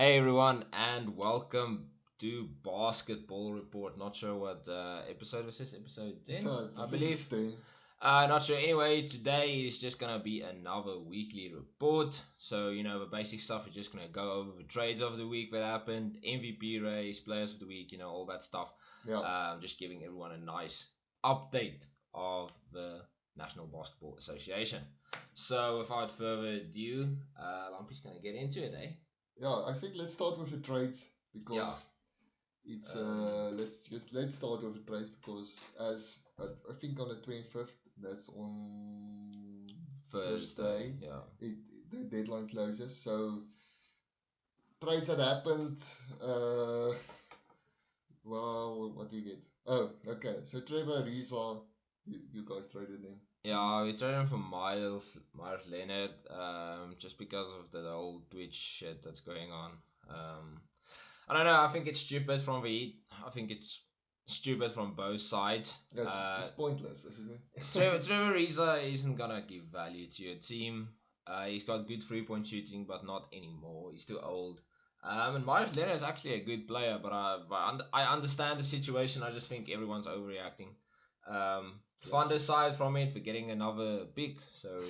Hey everyone, and welcome to Basketball Report. Not sure what episode was this? Episode 10, I I think it's believe. 10. Not sure. Anyway, today is just gonna be another weekly report. So the basic stuff. We're just gonna go over the trades of the week that happened, MVP race, players of the week, all that stuff. Yeah. Just giving everyone a nice update of the National Basketball Association. So without further ado, Lumpy's gonna get into it, eh? Yeah, I think let's start with the trades Yeah. because it's Um, let's start with the trades because as I think on the 25th, that's on Thursday. Thursday, Yeah. it the deadline closes. So trades that happened. Uh, well, what do you get? Oh, okay. So Trevor Reza, you guys traded him. Yeah, we traded him for Miles Leonard, just because of the whole Twitch shit that's going on. Um, I don't know. I think it's stupid from the Heat. I think it's stupid from both sides. It's pointless, isn't it? Trevor Ariza isn't gonna give value to your team. He's got good 3-point shooting, but not anymore. He's too old. And Miles Leonard is actually a good player, but I understand the situation. I just think everyone's overreacting. Fun Yes. aside from it, we're getting another pick, so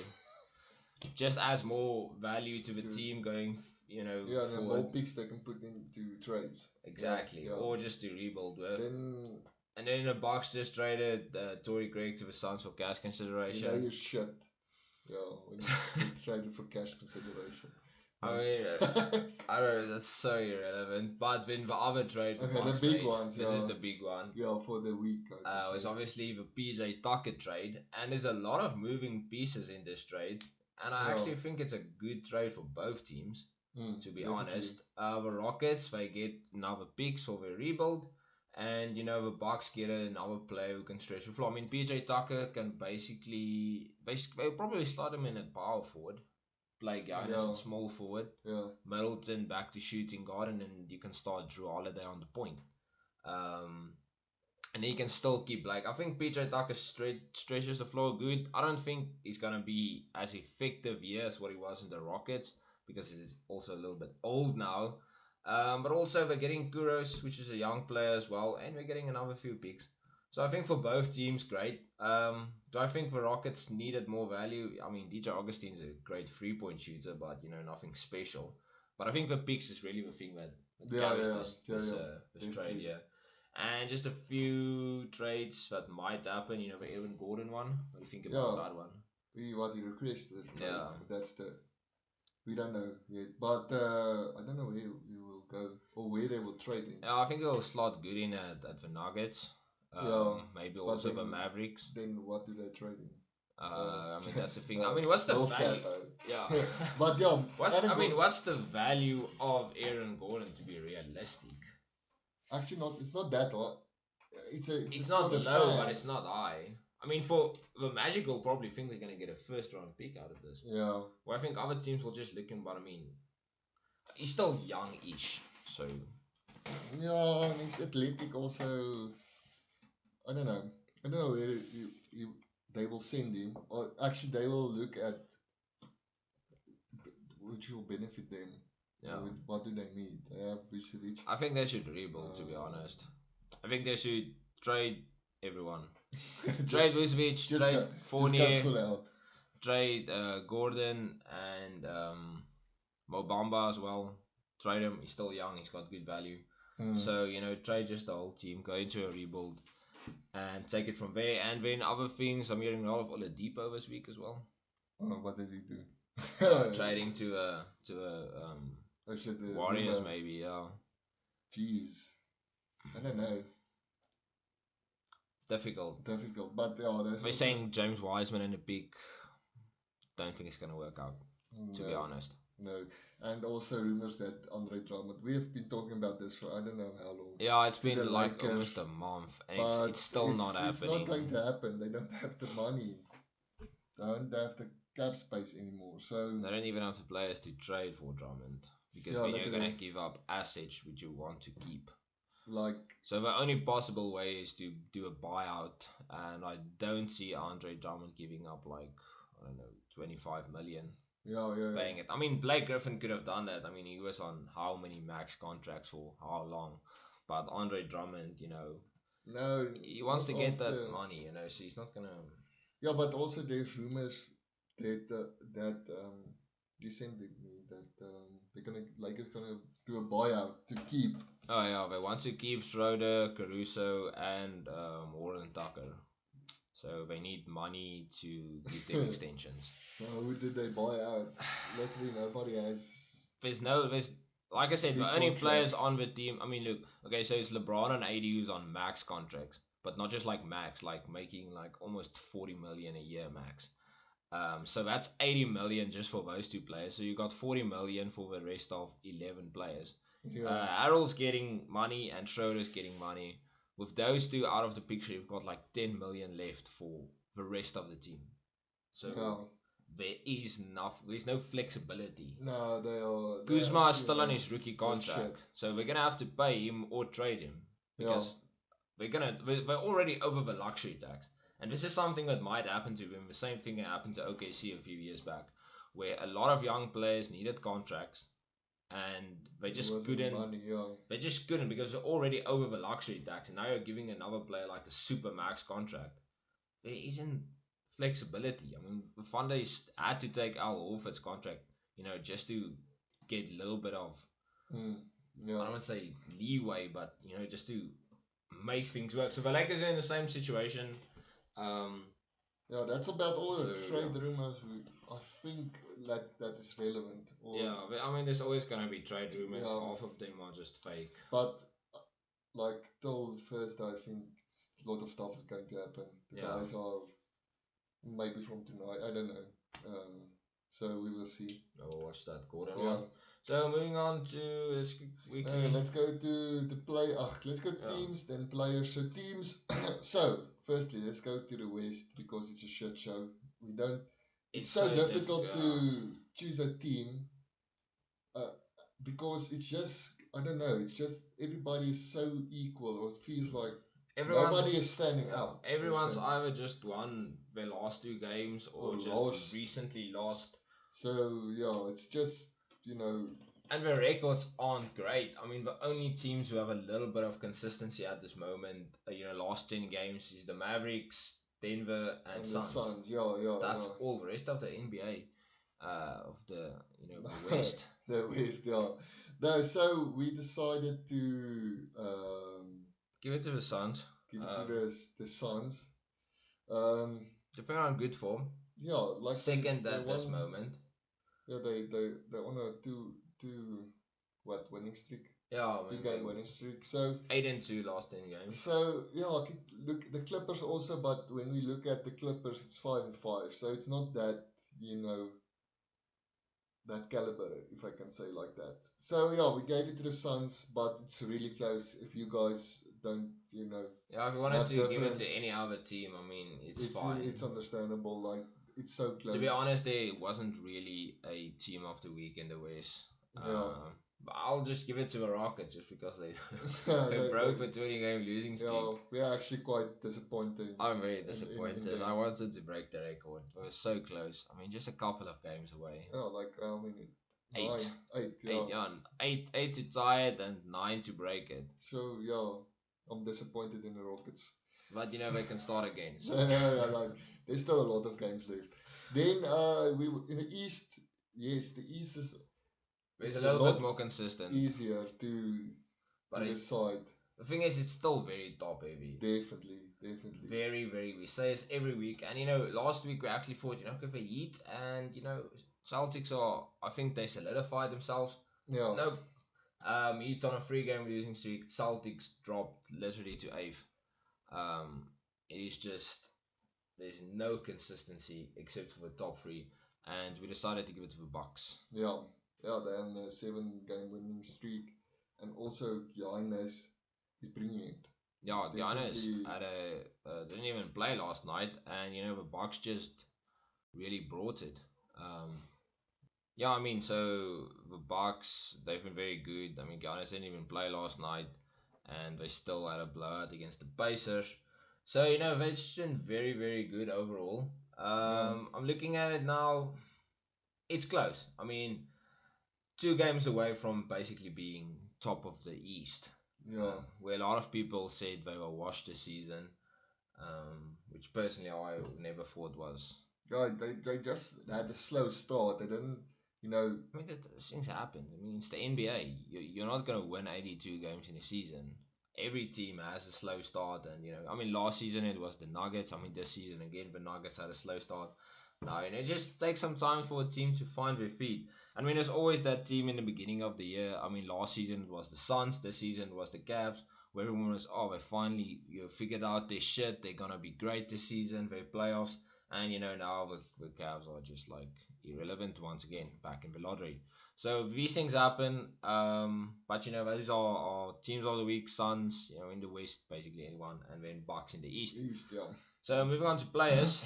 just adds more value to the To- team going, Yeah, and then forward. more picks they can put into trades. Exactly, Yeah. or just to rebuild with. Then And then the Bucks just traded Tory Craig to the Suns for cash you know consideration. you're shit. Yeah, when you get traded for cash consideration. I mean, I don't know, that's so irrelevant. But then the other trade, the Okay, the Bucks big trade, ones, this yeah. is the big one. Yeah, for the week. Was obviously the PJ Tucker trade, and there's a lot of moving pieces in this trade. And I Yeah. actually think it's a good trade for both teams, to be Definitely. honest. The Rockets, they get another picks for their rebuild. And the Bucks get another player who can stretch the floor. I mean, PJ Tucker can basically they'll probably slot him in at power forward, play Giannis Yeah. at small forward, Yeah. Middleton back to shooting guard, and then you can start Drew Holiday on the point. Um, and he can still keep, like, I think PJ Tucker stretches the floor good. I don't think he's gonna be as effective here as what he was in the Rockets because he's also a little bit old now. But also we're getting Kuros, which is a young player as well, and we're getting another few picks. So I think for both teams, great. Do I think the Rockets needed more value? I mean, DJ Augustine's a great 3-point shooter, but nothing special. But I think the picks is really the thing that carries this trade here. And just a few trades that might happen. The Aaron Gordon one. What do you think about that one? What he requested. Yeah. That's we don't know yet, but I don't know where he will go or where they will trade him. Yeah, I think he'll slot good in at the Nuggets. Maybe also the Mavericks. Then what do they trade him? I mean, that's the thing. I mean, what's the value? Yeah. But yeah, what's the value of Aaron Gordon to be realistic? Actually, not. It's not that high. It's not low, but it's not high. I mean, for the Magic, will probably think they're gonna get a first round pick out of this. Yeah. Well, I think other teams will just look him, but I mean, he's still young-ish, so. Yeah, and he's athletic also. I don't know. I don't know where they will send him, or actually they will look at which will benefit them. Yeah. What do they need? They have Vucevic. I think they should rebuild, to be honest. I think they should trade everyone. Trade Vucevic, trade Fournier, trade Gordon and Mo Bamba as well. Trade him. He's still young. He's got good value. So trade just the whole team. Go into a rebuild and take it from there. And then other things. I'm hearing a lot of Oladipo this week as well. What did he do? Trading to Warriors maybe. Yeah. Jeez, I don't know. It's difficult. But we're saying James Wiseman in the peak. Don't think it's gonna work out. To be honest. No, and also rumors that Andre Drummond. We have been talking about this for I don't know how long. Yeah, it's been like almost a month, and it's still not happening. It's not going to happen. They don't have the money. They don't have the cap space anymore. So they don't even have the players to trade for Drummond because then you're gonna give up assets which you want to keep. So the only possible way is to do a buyout, and I don't see Andre Drummond giving up like, I don't know, 25 million. Yeah, yeah, yeah. paying it. I mean, Blake Griffin could have done that. I mean, he was on how many max contracts for how long? But Andre Drummond, No, he wants not to get that after. money, so he's not gonna. Yeah, but also there's rumors that you sent me that they're gonna Lakers gonna do a buyout to keep. Oh yeah, they want to keep Schroeder, Caruso, and Warren Tucker. So they need money to give them extensions. Who did they buy out? Literally nobody has There's like I said, big the only players contracts. on the team. I mean, look, okay, so it's LeBron and AD who's on max contracts, but not just like max, like making like almost 40 million a year max. So that's 80 million just for those two players. So you got 40 million for the rest of 11 players. Yeah, Harold's getting money and Schroeder's getting money. With those two out of the picture, you've got like 10 million left for the rest of the team. So yeah. there is enough. There's no flexibility. No, they're Kuzma is actually still on not his rookie that shit. contract, so we're gonna have to pay him or trade him Yeah, because we're already over the luxury tax, and this is something that might happen to him. The same thing that happened to OKC a few years back, where a lot of young players needed contracts and there wasn't money. Yeah, they just couldn't because they're already over the luxury tax, and now you're giving another player like a super max contract. There isn't flexibility. I mean, the Thunder had to take Al Horford's contract, just to get a little bit of, mm, I yeah, don't want to say leeway, but just to make things work. So the Lakers are in the same situation. Um, yeah. That's about all so the yeah, trade rumors. I think that is relevant. Or yeah. I mean, there's always gonna be trade rumors. yeah, Half of them are just fake. but like till first, I think a lot of stuff is going to happen. The Yeah, guys are maybe from tonight. I don't know. So we will see. I'll watch that Gordon Yeah. one. So moving on to this weekly. Let's go to the play. Let's go Yeah, teams, then players. So teams. So firstly, let's go to the West because it's a shit show. We don't. It's it's so so difficult difficult. to choose a team uh, because it's just I don't know. It's just everybody is so equal, or it feels like Everyone's nobody is standing out. Per everyone's se. either just won their last two games Or or just lost. recently lost. So yeah, it's just you know And their records aren't great. I mean, the only teams who have a little bit of consistency at this moment, last 10 games, is the Mavericks, Denver, and and the Suns. Suns. Yeah, yeah, That's yeah. all. The rest of the NBA, of the West. The West, yeah. No, so we decided to Give it to the Suns. give it to Um, the Suns. Um, Depending on good form. yeah, like Second they at this won. moment. Yeah, they on a two what winning streak, Yeah, I two mean, they game winning streak. So 8-2 last 10 games. yeah, look the Clippers also, but when we look at the Clippers, it's 5-5. So it's not that you know that caliber, if I can say like that. So yeah, we gave it to the Suns, but it's really close. If you guys don't, Yeah, if you wanted have to give it different, to any other team, I mean, it's it's fine. understandable. Like it's so To be close. honest, there wasn't really a team of the week in the West. Yeah, But I'll just give it to the Rockets just because they they they broke the 20-game losing yeah, streak. we are actually quite disappointed I'm very in disappointed. I them. wanted to break the record. It was so close. I mean, just a couple of games away. Yeah, like I mean, Eight, 8, yeah. eight, yeah, eight to tie it and nine to break it. So yeah, I'm disappointed in the Rockets. But they can start again. So. Yeah, like there's still a lot of games left. Then we in the East. Yes, the East is It's a it's a little bit lot more consistent. easier But to decide. the thing is, it's still very top heavy. Definitely. Very, very. We say this every week, and last week we actually thought, okay, the Heat and Celtics are. I think they solidified themselves. Yeah, Nope. Heat's on a 3-game losing streak. Celtics dropped literally to eighth. Um, it is just there's no consistency except for the top three, and we decided to give it to the Bucks. yeah. They're on a 7-game winning streak, and also Giannis is brilliant. Yeah, It's Giannis definitely had didn't even play last night, and the Bucks just really brought it. Um, yeah, I mean, so the Bucks they've been very good. I mean, Giannis didn't even play last night, and they still had a blowout against the Pacers. So they've just been very very good overall. yeah. I'm looking at it now. it's close. I mean, 2 games away from basically being top of the East, Yeah. where a lot of people said they were washed this season, which personally I never thought was. Yeah, they just had a slow start. They didn't, you know. I mean, things happen. I mean, it's the NBA. You're not going to win 82 games in a season. Every team has a slow start, and I mean, last season it was the Nuggets. I mean, this season again, the Nuggets had a slow start. No, and it just takes some time for a team to find their feet. I mean, there's always that team in the beginning of the year. I mean, last season it was the Suns. This season it was the Cavs, where everyone was, oh, they finally figured out their shit. They're gonna be great this season. Their playoffs, and now the Cavs are just like irrelevant once again, back in the lottery. So these things happen, but those are teams of the week. Suns, in the West, basically anyone, and then Bucks in the East. East, yeah. So moving on to players.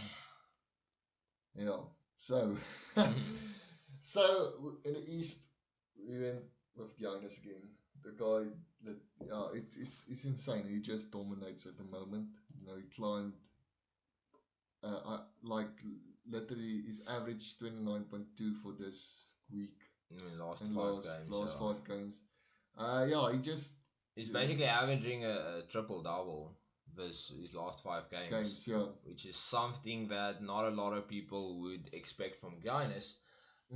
Yeah. So, so in the East, we went with Giannis again. The guy that, yeah, it's insane. He just dominates at the moment. He climbed, like literally his average 29.2 for this week. Last In five games. last 5 games. Yeah, he just He's basically averaging a triple double this his last 5 games. Yeah. Which is something that not a lot of people would expect from Giannis.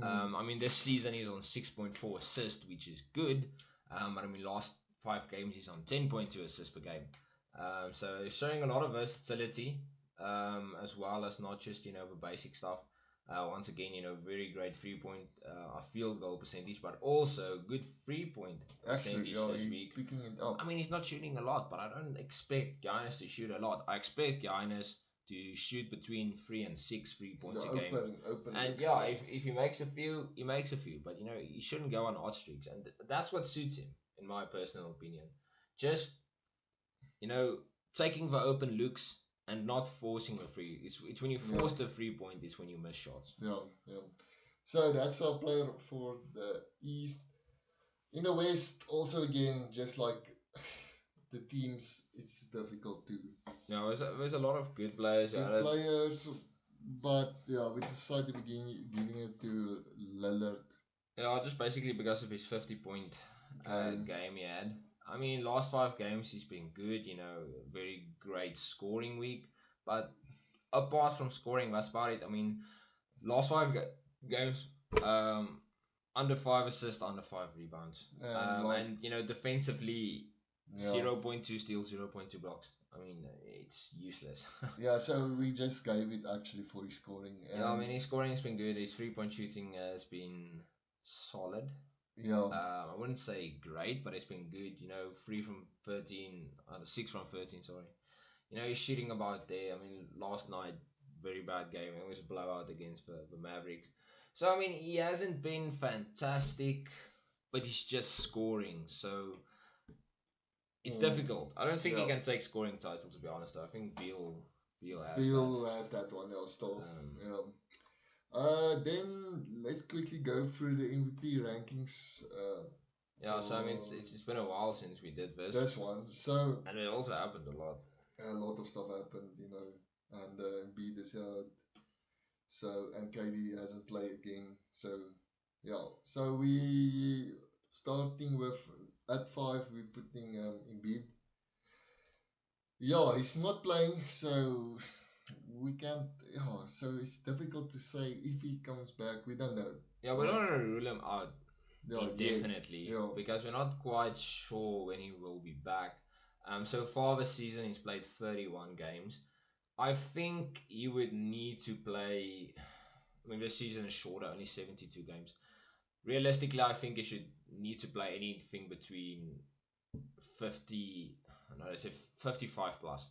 I mean, this season he's on 6.4 assists, which is good. But I mean, last 5 games he's on 10.2 assists per game. So he's showing a lot of versatility, as well as not just the basic stuff. Once again, very great 3-point field goal percentage, but also good 3-point percentage this week. Picking it up. I mean, he's not shooting a lot, but I don't expect Giannis to shoot a lot. I expect Giannis to shoot between 3 and 6 3 points a game. Open and looks, yeah, if he makes a few, he makes a few. But he shouldn't go on odd streaks, and that's what suits him, in my personal opinion. Just taking the open looks and not forcing the free. It's when you force the 3-point, it's when you miss shots. Yeah, yeah. So that's our player for the East. In the West, also again, just like the teams, it's difficult to. Yeah, there's a lot of good players. Good players, but yeah, we decided to begin giving it to Lillard. Yeah, just basically because of his 50-point game he had. I mean, last 5 games he's been good. Very great scoring week. But apart from scoring, that's about it. I mean, last 5 games, under 5 assists, under 5 rebounds, and defensively, 0.2 steals, 0.2 blocks. I mean, it's useless. Yeah, so we just gave it actually for his scoring. Yeah, I mean, his scoring has been good. His 3-point shooting has been solid. Yeah. I wouldn't say great, but it's been good. 3 from 13, 6 from 13. Sorry. He's shooting about there. I mean, last night, very bad game. It was a blowout against the Mavericks. So I mean, he hasn't been fantastic, but he's just scoring. So it's difficult. I don't think he can take scoring title, to be honest. I think Beal has that one. Still. Then let's quickly go through the MVP rankings. So I mean, it's been a while since we did this. This one, so and it also happened a lot. A lot of stuff happened, and Embiid is out. So and KD hasn't played again. So yeah, so we starting with at 5 we're putting Embiid. Yeah, he's not playing, so we can't. Yeah, so it's difficult to say if he comes back. We don't know. Yeah, we don't want to rule him out indefinitely because we're not quite sure when he will be back. So far this season he's played 31 games. I think he would need to play. I mean, this season is shorter, only 72 games. Realistically, I think he should need to play anything between 50. No, let's say 55 plus.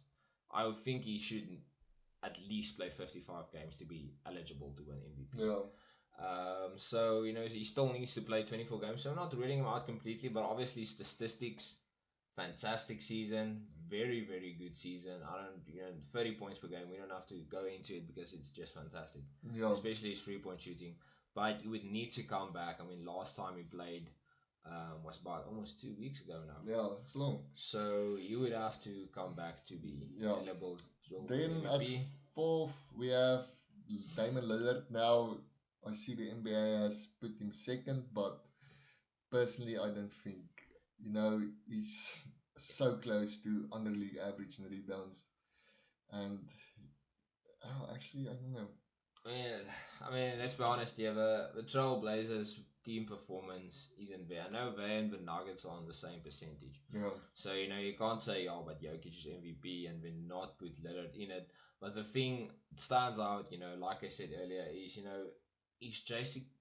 I would think he should at least play 55 games to be eligible to win MVP. Yeah. So he still needs to play 24 games. So I'm not ruling him out completely, but obviously statistics, fantastic season, very very good season. I don't 30 points per game. We don't have to go into it because it's just fantastic. Yeah. Especially his 3-point shooting. But he would need to come back. I mean, last time he played was about almost 2 weeks ago now. Yeah, it's long. So you would have to come back to be eligible. Then at 4th we have Damian Lillard. Now I see the NBA has put him second, but personally, I don't think. He's so close to under league average in rebounds. And, actually, I don't know. Yeah, I mean, let's be honest here. The Trailblazers team performance isn't there. I know they and the Nuggets are on the same percentage. Yeah. So, you can't say, oh, but Jokic is MVP and then not put Lillard in it. But the thing that stands out, like I said earlier, is, he's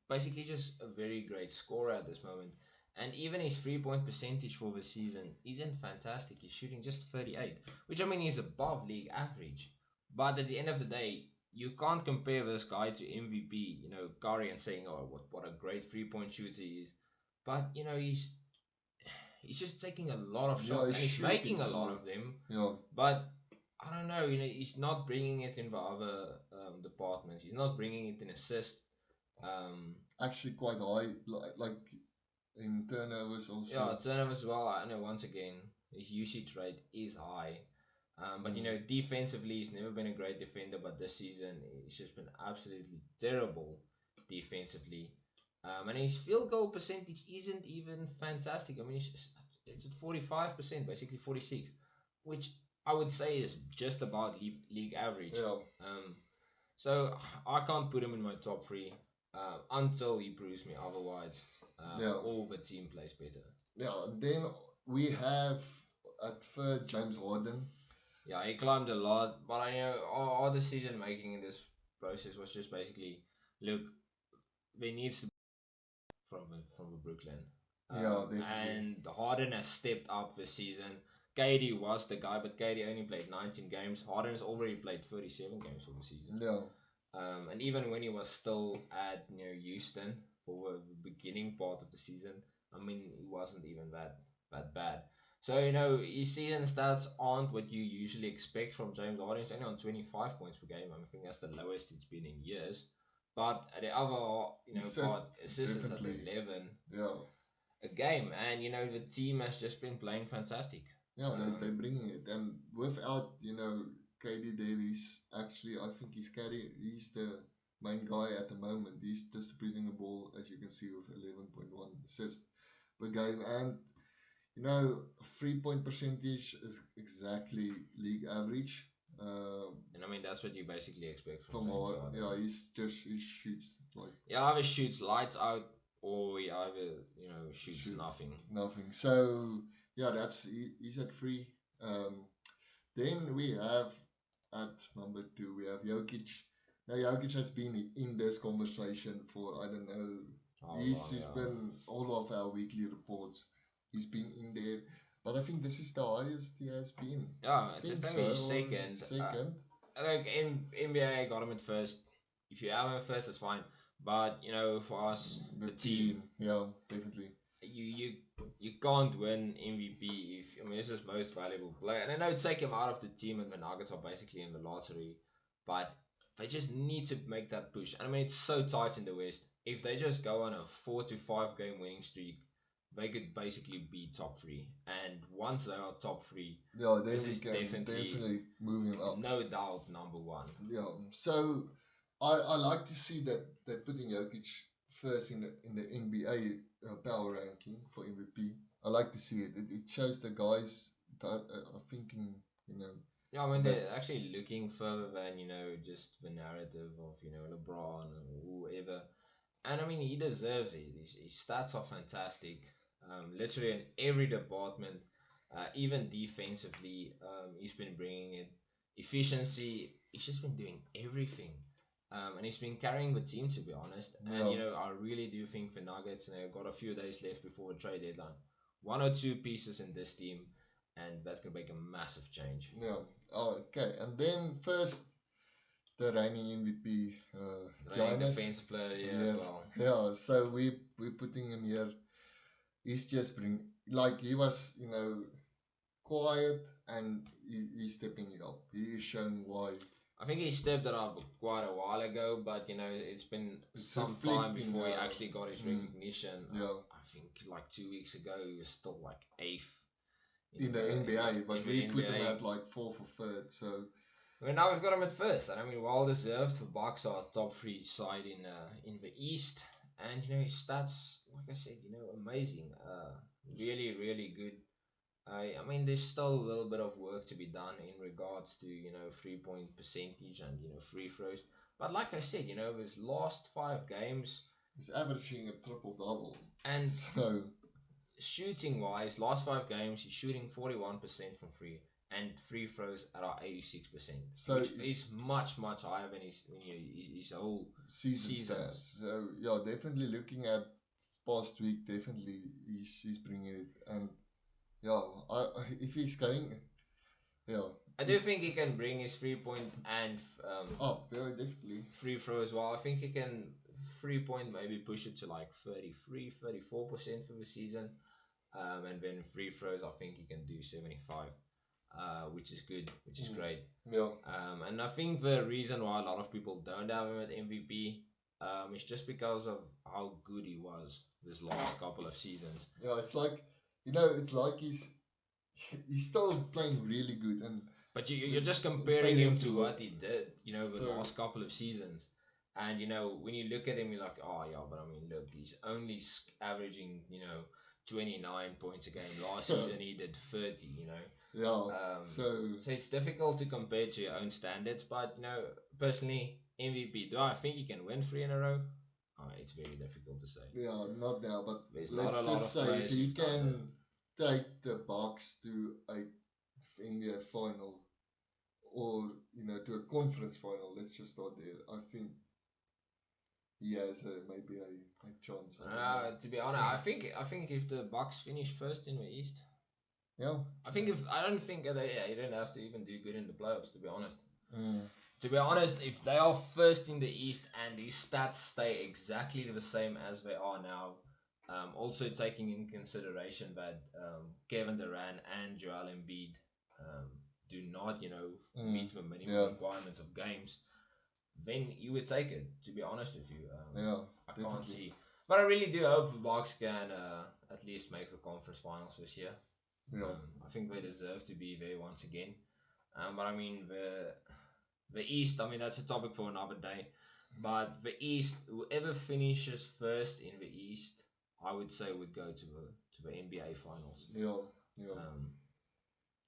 basically just a very great scorer at this moment. And even his 3-point percentage for the season isn't fantastic. He's shooting just 38, which I mean is above league average. But at the end of the day, you can't compare this guy to MVP, Curry, and saying, "Oh, what a great 3-point shooter he is," but he's just taking a lot of Yeah, shots he's and he's making shooting a a lot lot. of them. Yeah. But I don't know, he's not bringing it in the other departments. He's not bringing it in assist. Um, Actually, quite high, like in turnovers yeah, also. turnovers as well. I know once again his usage rate is high. But Mm. defensively, he's never been a great defender. But this season, he's just been absolutely terrible defensively. And his field goal percentage isn't even fantastic. I mean, it's at 45%, basically 46, which I would say is just about league average. Yeah. Um, so I can't put him in my top three until he proves me otherwise, Yeah. or the team plays better. Yeah. Then we have at third James Harden. Yeah, he climbed a lot, but I know our decision making in this process was just basically, look, there needs to be from Brooklyn, Yeah, definitely. and Harden has stepped up this season. KD was the guy, but KD only played 19 games. Harden has already played 37 games for the season. Yeah. And even when he was still at Houston for the beginning part of the season, I mean he wasn't even that bad. So his season stats aren't what you usually expect from James Harden. He's only on 25 points per game. I think that's the lowest it's been in years. But at the other part, assists is at Definitely. 11 Yeah. a game, and the team has just been playing fantastic. Yeah, they're bringing it. And without, KD Davis, actually, I think he's the main guy at the moment. He's distributing the ball, as you can see, with 11.1 assists per game. And, 3-point percentage is exactly league average. And I mean that's what you basically expect from From James our, Harden. yeah, he shoots like He either shoots lights out or he either shoots shoots nothing. nothing. So yeah, he's at 3. Um, Then we have at number 2 we have Jokic. Now Jokic has been in this conversation for I don't know. How He's long? been all of our weekly reports. He's been in there, but I think this is the highest he has been. Yeah, I it's just think only so, his or second. second. Like in NBA, got him at first. If you have him at first, it's fine. But for us, The the team, team, yeah, definitely. you can't win MVP if I mean this is most valuable player. And I know take him out of the team, and the Nuggets are basically in the lottery, but they just need to make that push. And I mean it's so tight in the West. If they just go on a 4 to 5 game winning streak, they could basically be top three. And once they are top three, Yeah, this then we is can definitely move him up. no doubt number one. Yeah. So I like to see that they're putting Jokic first in the NBA power ranking for MVP. I like to see it. It shows the guys that are thinking, Yeah, I mean that they're actually looking further than just the narrative of LeBron or whoever. And I mean he deserves it. His stats are fantastic. Literally in every department, even defensively, he's been bringing it. Efficiency, he's just been doing everything. And he's been carrying the team to be honest. And yeah, I really do think the Nuggets, got a few days left before the trade deadline. One or two pieces in this team, and that's gonna make a massive change. yeah. Oh, okay. And then first the reigning MVP, Reigning Giannis. defensive player here as Yeah, well. yeah. So we putting him here. He's just bring like he was, quiet, and he's stepping it up. He is showing why. I think he stepped it up quite a while ago, but it's been It's some time reflecting before he now. actually got his recognition. Yeah. I think like 2 weeks ago he was still like eighth In the NBA, but in the we put him NBA. at like fourth or third. So I mean, now we've got him at first, and I mean, well deserved. The Bucks are top three side in the East, and you know his stats, like I said, you know, amazing. Really, really good. I mean, there's still a little bit of work to be done in regards to you know 3 point percentage and you know free throws. But like I said, you know, his last 5 games He's averaging a triple double. and So shooting wise, last 5 games he's shooting 41% from free and free throws at our 86%, so which it's is much higher than his whole season seasons. stats. So yeah, definitely looking at past week, definitely he's bringing it. And yeah, if he's going, yeah, I do think he can bring his 3 point and oh, very definitely. free throw as well. I think he can 3 point maybe push it to like 34% for the season. And then free throws, I think he can do 75, which is good, which is great. Yeah. And I think the reason why a lot of people don't have him at MVP is just because of how good he was this last couple of seasons. Yeah, it's like, you know, it's like he's still playing really good, and But you're just comparing him to what he did, you know, the last couple of seasons. And, you know, when you look at him, you're like, oh, yeah, but I mean, look, he's only averaging, you know, 29 points a game. Last season he did 30, you know. Yeah. So it's difficult to compare to your own standards. But, you know, personally, MVP, do I think he can win 3 in a row? It's very difficult to say. Yeah, not now, but There's let's not a lot just of say if players he who've done that. can take the Bucks to a NBA final, or you know, to a conference final, let's just start there. I think he has maybe a chance. I don't know. To be honest, I think if the Bucks finish first in the East, Yeah. I don't think you don't have to even do good in the playoffs. To be honest, Mm. if they are first in the East and these stats stay exactly the same as they are now, also taking in consideration that Kevin Durant and Joel Embiid do not, you know, meet the minimum requirements of games, then you would take it. To be honest with you, Yeah, I can't definitely. see, but I really do hope the Bucks can at least make the conference finals this year. Yeah. I think they deserve to be there once again. But I mean the East. I mean that's a topic for another day. But the East, whoever finishes first in the East, I would say would go to the NBA finals. Yeah. Yeah.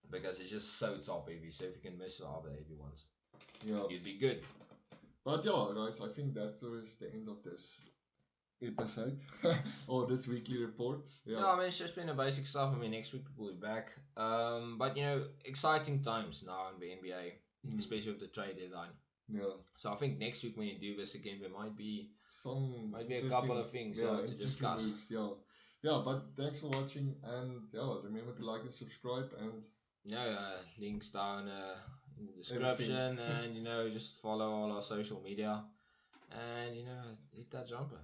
Because it's just so top heavy. So if you can miss the other heavy ones, Yeah. you'd be good. But yeah, guys, I think that was the end of this episode or this weekly report. Yeah, I mean it's just been the basic stuff. I mean next week we'll be back. But you know, exciting times now in the NBA, especially with the trade deadline. Yeah. So I think next week when you do this again, there might be a interesting- couple of things to interesting discuss. moves, yeah. Yeah, but thanks for watching, and yeah, remember to like and subscribe, and Yeah, links down in the description, and you know just follow all our social media, and you know hit that jumper.